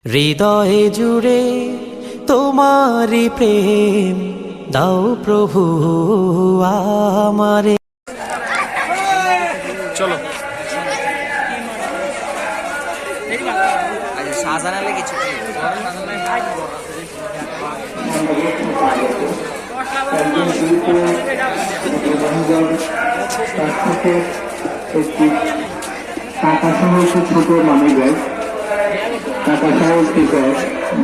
হৃদয়ে জুড়ে তোমারি প্রেম দাও প্রভু আমারে। চলো শাহজাহান কিছু ছোট মানি ব্যাগ টাকা সহ টিকার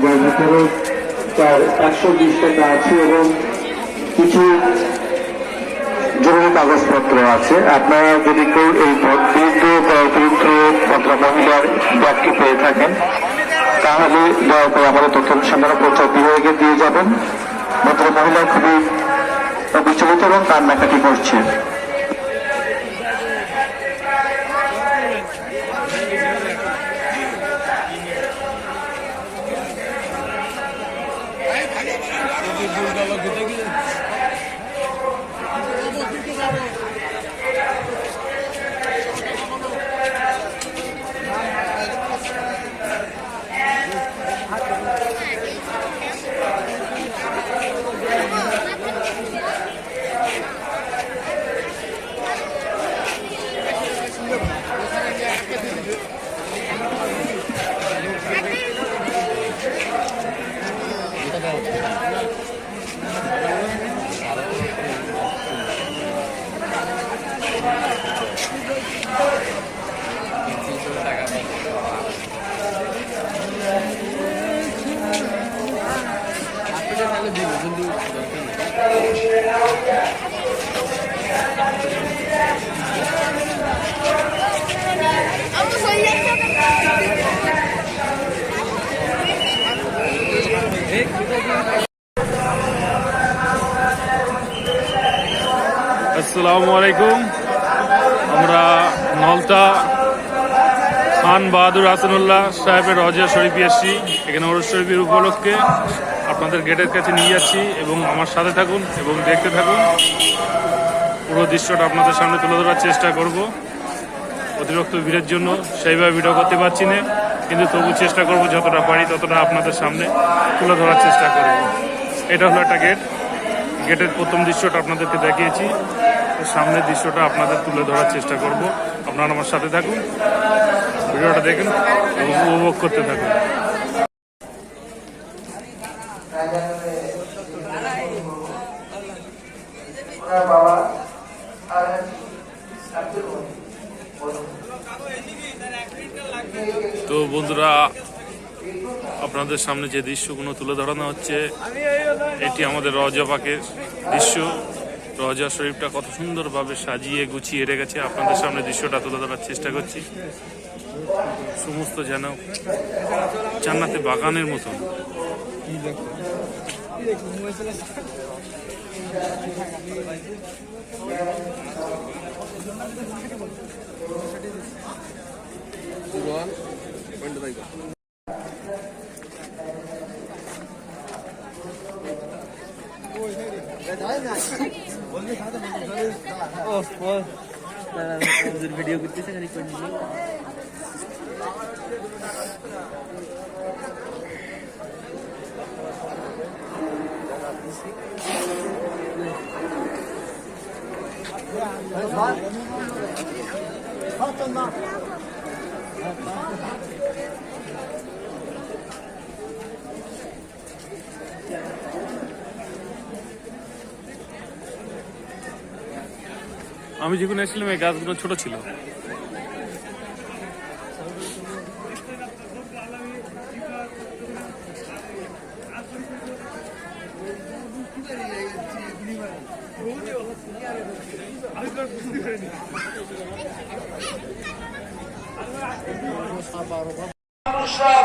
যার ভিতরে তার 120 টাকা আছে এবং কিছু জরুরি কাগজপত্র আছে। আপনারা যদি কেউ এই পবিত্র ভদ্র মহিলার ব্যাগটি পেয়ে থাকেন তাহলে দয়া করে আমাদের তথ্য অনুসন্ধান প্রচার বিভাগে দিয়ে যাবেন। ভদ্র মহিলা খুবই বিচলিত এবং কান্নাকাটি করছে। আসসালামু আলাইকুম। আমরা নলতা খান বাহাদুর হাসানুল্লাহ সাহেবের রওজা শরীফে এসেছি। এখানে ওরস শরীফের উপলক্ষে আপনাদের গেটের কাছে নিয়ে যাচ্ছি এবং আমার সাথে থাকুন এবং দেখতে থাকুন। পুরো দৃশ্যটা আপনাদের সামনে তুলে ধরার চেষ্টা করব। অতিরিক্ত ভিড়ের জন্য সেইভাবে ভিডিও করতে পারছি না, কিন্তু তবু চেষ্টা করব যতটা পারি ততটা আপনাদের সামনে তুলে ধরার চেষ্টা করব। এটা হলো একটা গেট। গেটের প্রথম দৃশ্যটা আপনাদেরকে দেখিয়েছি, সামনের দৃশ্যটা আপনাদের তুলে ধরার চেষ্টা করব। আপনারা আমার সাথে থাকুন, ভিডিওটা দেখেন এবং উপভোগ করতে থাকুন। তো বন্ধুরা, আপনাদের সামনে যে দৃশ্যগুলো তুলে ধরানো হচ্ছে এটি আমাদের রওজা পাকের দৃশ্য। রওজা শরীফটা কত সুন্দরভাবে সাজিয়ে গুছিয়ে রেখেছে, আপনাদের সামনে দৃশ্যটা তুলে ধরার চেষ্টা করছি। সমস্ত যেন জান্নাতে বাগানের মতন। ভিডিও করতেছে খালি কন্টিনিউ। আমি যেখানে এসেছিলাম এই গাছগুলো ছোট ছিল।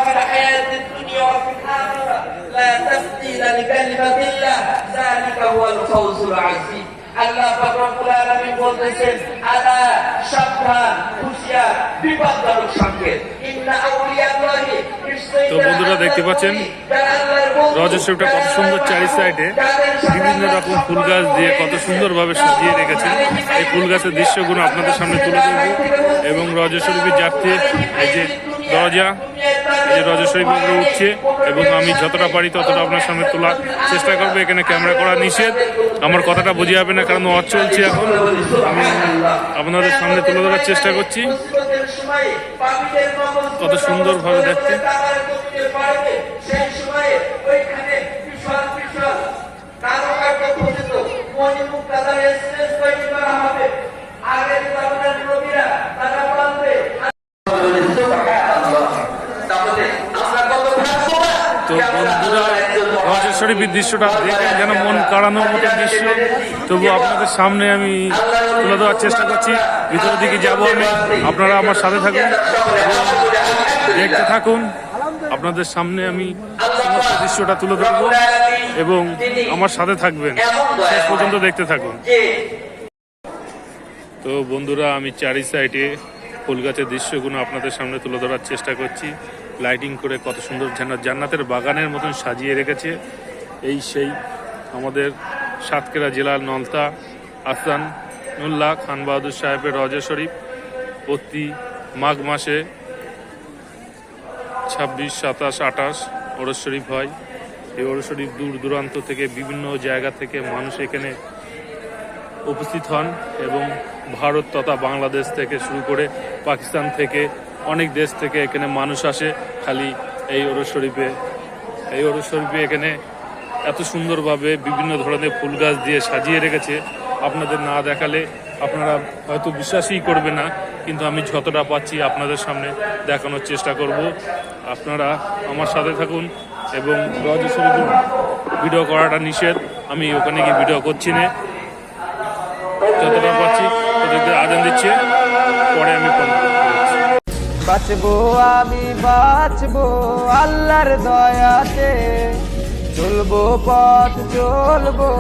في الحياة الدنيا وفي الآخرة لا تبديل لكلمة الله ذلك هو الفوز العظيم। আল্লাহ পাক রব্বুল আলামিন বলতেছেন, আলা সাবধান, হুঁশিয়ার, বিপদজনক সংকেত। ইন্না আউলিয়াল্লাহি, তো বন্ধুরা দেখতে পাচ্ছেন রওজা শরীফটা কত সুন্দর, চারি সাইডে বিভিন্ন রকম ফুল গাছ দিয়ে কত সুন্দরভাবে সাজিয়ে রেখেছেন। এই ফুল গাছের দৃশ্যগুলো আপনাদের সামনে তুলে ধরব এবং রওজা শরীফের যাত্রী এই যে দরজা এই যে রজা শরীফ উপরে উঠছে এবং আমি যতটা পারি ততটা আপনার সামনে তোলার চেষ্টা করবো। এখানে ক্যামেরা করা নিষেধ, আমার কথাটা বোঝা যাবে না কারণ ওয়াজ চলছে এখন। আমি আপনাদের সামনে তুলে ধরার চেষ্টা করছি। কত সুন্দরভাবে দেখতে। তো বন্ধুরা রজা শরীফের দৃশ্যটা দেখে যেন মন কাড়ানোর মতো দৃশ্য, তবু আপনাদের সামনে আমি তুলে দেওয়ার চেষ্টা করছি। ভিতরের দিকে যাব আমি, আপনারা আমার সাথে থাকুন, দেখতে থাকুন। আপনাদের সামনে আমি সমস্ত দৃশ্যটা তুলে ধরবো এবং আমার সাথে থাকবেন, শেষ পর্যন্ত দেখতে থাকুন। তো বন্ধুরা আমি চারি সাইডে ফুল গাছের দৃশ্যগুলো আপনাদের সামনে তুলে ধরার চেষ্টা করছি। লাইটিং করে কত সুন্দর যেন জান্নাতের বাগানের মতন সাজিয়ে রেখেছে। এই সেই আমাদের সাতক্ষীরা জেলার নলতা আহসানুল্লাহ খান বাহাদুর সাহেবের রজা শরীফ প্রতি মাঘ মাসে 26, 27, 28 ওরস শরীফ হয়। এই ওরস শরীফ দূর দূরান্ত থেকে বিভিন্ন জায়গা থেকে মানুষ এখানে উপস্থিত হন এবং ভারত তথা বাংলাদেশ থেকে শুরু করে পাকিস্তান থেকে অনেক দেশ থেকে এখানে মানুষ আসে খালি এই ওরস শরীফে। এই ওরস শরীফে এখানে এত সুন্দরভাবে বিভিন্ন ধরনের ফুল গাছ দিয়ে সাজিয়ে রেখেছে, আপনাদের না দেখালে আপনারা হয়তো বিশ্বাসই করবে না, কিন্তু আমি যতটা পাচ্ছি আপনাদের সামনে দেখানোর চেষ্টা করব। আপনারা আমার সাথে থাকুন এবং রজা শরীফের ভিডিও করাটা নিষেধ, আমি ওখানে গিয়ে ভিডিও করছি না। যতটা পাচ্ছি ওদের আজান দিচ্ছে, পরে আমি ফোন করছি। বাঁচবো আমি বাঁচবো আল্লাহর দয়াতে, চলবো পথ চলবো।